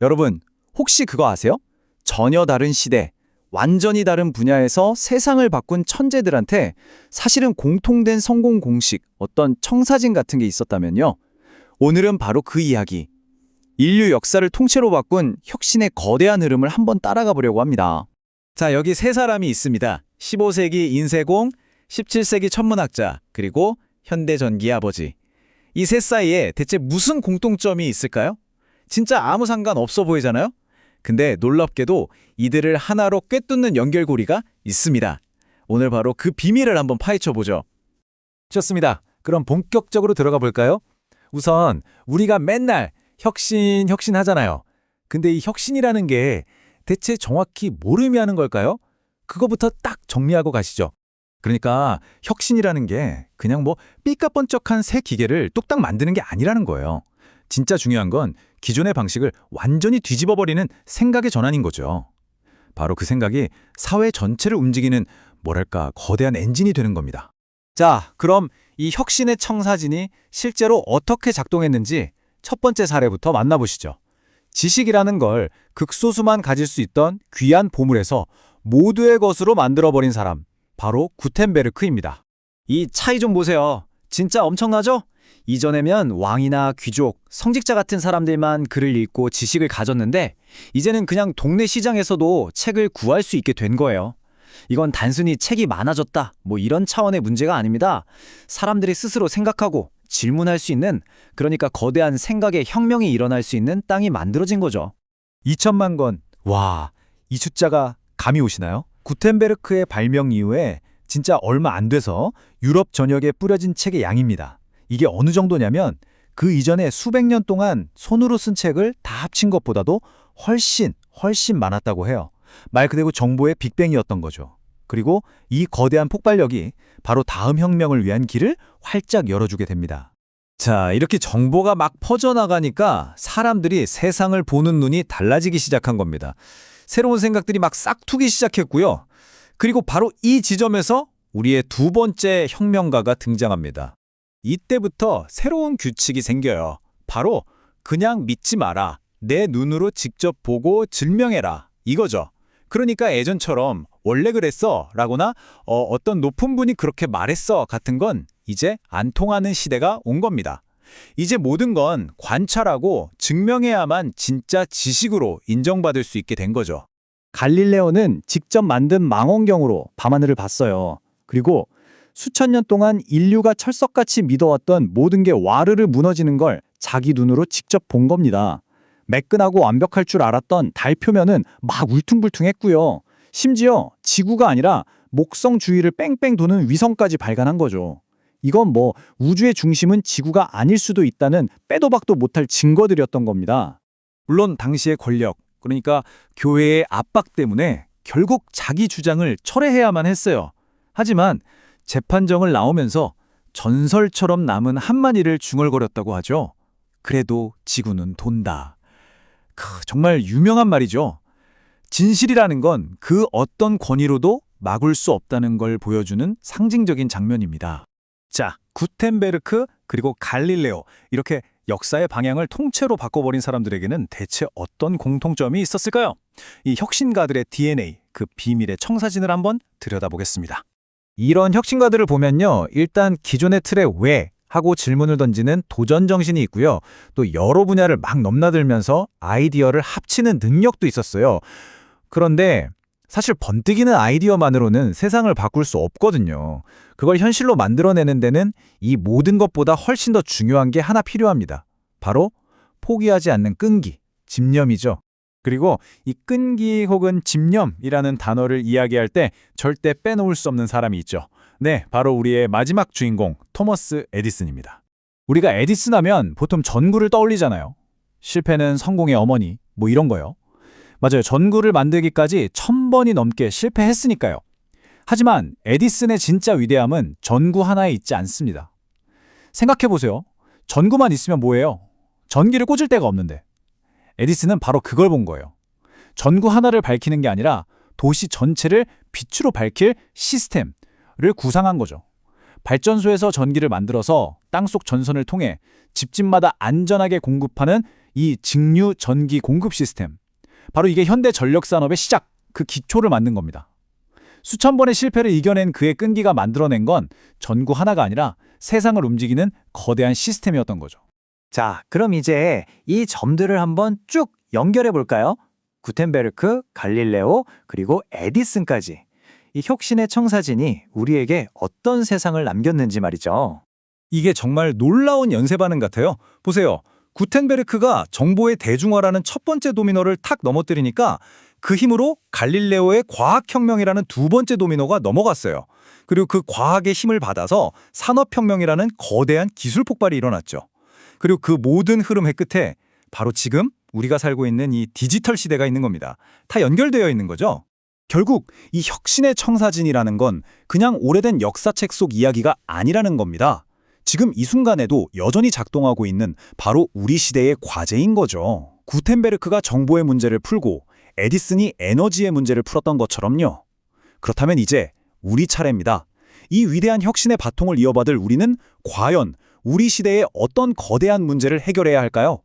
여러분, 혹시 그거 아세요? 전혀 다른 시대, 완전히 다른 분야에서 세상을 바꾼 천재들한테 사실은 공통된 성공 공식, 어떤 청사진 같은 게 있었다면요. 오늘은 바로 그 이야기. 인류 역사를 통째로 바꾼 혁신의 거대한 흐름을 한번 따라가 보려고 합니다. 자, 여기 세 사람이 있습니다. 15세기 인쇄공, 17세기 천문학자, 그리고 현대전기의 아버지. 이 셋 사이에 대체 무슨 공통점이 있을까요? 진짜 아무 상관 없어 보이잖아요? 근데 놀랍게도 이들을 하나로 꿰뚫는 연결고리가 있습니다. 오늘 바로 그 비밀을 한번 파헤쳐보죠. 좋습니다. 그럼 본격적으로 들어가 볼까요? 우선 우리가 맨날 혁신 하잖아요. 근데 이 혁신이라는 게 대체 정확히 뭘 의미하는 걸까요? 그거부터 딱 정리하고 가시죠. 그러니까 혁신이라는 게 그냥 뭐 삐까뻔쩍한 새 기계를 뚝딱 만드는 게 아니라는 거예요. 진짜 중요한 건 기존의 방식을 완전히 뒤집어버리는 생각의 전환인 거죠. 바로 그 생각이 사회 전체를 움직이는 뭐랄까 거대한 엔진이 되는 겁니다. 자, 그럼 이 혁신의 청사진이 실제로 어떻게 작동했는지 첫 번째 사례부터 만나보시죠. 지식이라는 걸 극소수만 가질 수 있던 귀한 보물에서 모두의 것으로 만들어버린 사람, 바로 구텐베르크입니다. 이 차이 좀 보세요. 진짜 엄청나죠? 이전에면 왕이나 귀족, 성직자 같은 사람들만 글을 읽고 지식을 가졌는데 이제는 그냥 동네 시장에서도 책을 구할 수 있게 된 거예요. 이건 단순히 책이 많아졌다, 뭐 이런 차원의 문제가 아닙니다. 사람들이 스스로 생각하고 질문할 수 있는, 그러니까 거대한 생각의 혁명이 일어날 수 있는 땅이 만들어진 거죠. 2천만 권. 와, 이 숫자가 감이 오시나요? 구텐베르크의 발명 이후에 진짜 얼마 안 돼서 유럽 전역에 뿌려진 책의 양입니다. 이게 어느 정도냐면 그 이전에 수백 년 동안 손으로 쓴 책을 다 합친 것보다도 훨씬 많았다고 해요. 말 그대로 정보의 빅뱅이었던 거죠. 그리고 이 거대한 폭발력이 바로 다음 혁명을 위한 길을 활짝 열어주게 됩니다. 자, 이렇게 정보가 막 퍼져나가니까 사람들이 세상을 보는 눈이 달라지기 시작한 겁니다. 새로운 생각들이 막 싹트기 시작했고요. 그리고 바로 이 지점에서 우리의 두 번째 혁명가가 등장합니다. 이때부터 새로운 규칙이 생겨요. 바로 그냥 믿지 마라. 내 눈으로 직접 보고 증명해라. 이거죠. 그러니까 예전처럼 원래 그랬어 라거나 어떤 높은 분이 그렇게 말했어 같은 건 이제 안 통하는 시대가 온 겁니다. 이제 모든 건 관찰하고 증명해야만 진짜 지식으로 인정받을 수 있게 된 거죠. 갈릴레오는 직접 만든 망원경으로 밤하늘을 봤어요. 그리고 수천 년 동안 인류가 철석같이 믿어왔던 모든 게 와르르 무너지는 걸 자기 눈으로 직접 본 겁니다. 매끈하고 완벽할 줄 알았던 달 표면은 막 울퉁불퉁했고요. 심지어 지구가 아니라 목성 주위를 뺑뺑 도는 위성까지 발견한 거죠. 이건 뭐 우주의 중심은 지구가 아닐 수도 있다는 빼도 박도 못할 증거들이었던 겁니다. 물론 당시의 권력, 그러니까 교회의 압박 때문에 결국 자기 주장을 철회해야만 했어요. 하지만 재판정을 나오면서 전설처럼 남은 한마디를 중얼거렸다고 하죠. 그래도 지구는 돈다. 정말 유명한 말이죠. 진실이라는 건 그 어떤 권위로도 막을 수 없다는 걸 보여주는 상징적인 장면입니다. 자, 구텐베르크 그리고 갈릴레오, 이렇게 역사의 방향을 통째로 바꿔버린 사람들에게는 대체 어떤 공통점이 있었을까요? 이 혁신가들의 DNA, 그 비밀의 청사진을 한번 들여다보겠습니다. 이런 혁신가들을 보면요, 일단 기존의 틀에 왜 하고 질문을 던지는 도전 정신이 있고요. 또 여러 분야를 막 넘나들면서 아이디어를 합치는 능력도 있었어요. 그런데 사실 번뜩이는 아이디어만으로는 세상을 바꿀 수 없거든요. 그걸 현실로 만들어내는 데는 이 모든 것보다 훨씬 더 중요한 게 하나 필요합니다. 바로 포기하지 않는 끈기, 집념이죠. 그리고 이 끈기 혹은 집념이라는 단어를 이야기할 때 절대 빼놓을 수 없는 사람이 있죠. 네, 바로 우리의 마지막 주인공 토머스 에디슨입니다. 우리가 에디슨 하면 보통 전구를 떠올리잖아요. 실패는 성공의 어머니, 뭐 이런 거요. 맞아요. 전구를 만들기까지 1000번이 넘게 실패했으니까요. 하지만 에디슨의 진짜 위대함은 전구 하나에 있지 않습니다. 생각해보세요. 전구만 있으면 뭐예요? 전기를 꽂을 데가 없는데. 에디슨은 바로 그걸 본 거예요. 전구 하나를 밝히는 게 아니라 도시 전체를 빛으로 밝힐 시스템을 구상한 거죠. 발전소에서 전기를 만들어서 땅속 전선을 통해 집집마다 안전하게 공급하는 이 직류 전기 공급 시스템. 바로 이게 현대 전력 산업의 시작, 그 기초를 만든 겁니다. 수천 번의 실패를 이겨낸 그의 끈기가 만들어낸 건 전구 하나가 아니라 세상을 움직이는 거대한 시스템이었던 거죠. 자, 그럼 이제 이 점들을 한번 쭉 연결해 볼까요? 구텐베르크, 갈릴레오, 그리고 에디슨까지. 이 혁신의 청사진이 우리에게 어떤 세상을 남겼는지 말이죠. 이게 정말 놀라운 연쇄 반응 같아요. 보세요. 구텐베르크가 정보의 대중화라는 첫 번째 도미노를 탁 넘어뜨리니까 그 힘으로 갈릴레오의 과학혁명이라는 두 번째 도미노가 넘어갔어요. 그리고 그 과학의 힘을 받아서 산업혁명이라는 거대한 기술 폭발이 일어났죠. 그리고 그 모든 흐름의 끝에 바로 지금 우리가 살고 있는 이 디지털 시대가 있는 겁니다. 다 연결되어 있는 거죠. 결국 이 혁신의 청사진이라는 건 그냥 오래된 역사책 속 이야기가 아니라는 겁니다. 지금 이 순간에도 여전히 작동하고 있는 바로 우리 시대의 과제인 거죠. 구텐베르크가 정보의 문제를 풀고 에디슨이 에너지의 문제를 풀었던 것처럼요. 그렇다면 이제 우리 차례입니다. 이 위대한 혁신의 바통을 이어받을 우리는 과연 우리 시대의 어떤 거대한 문제를 해결해야 할까요?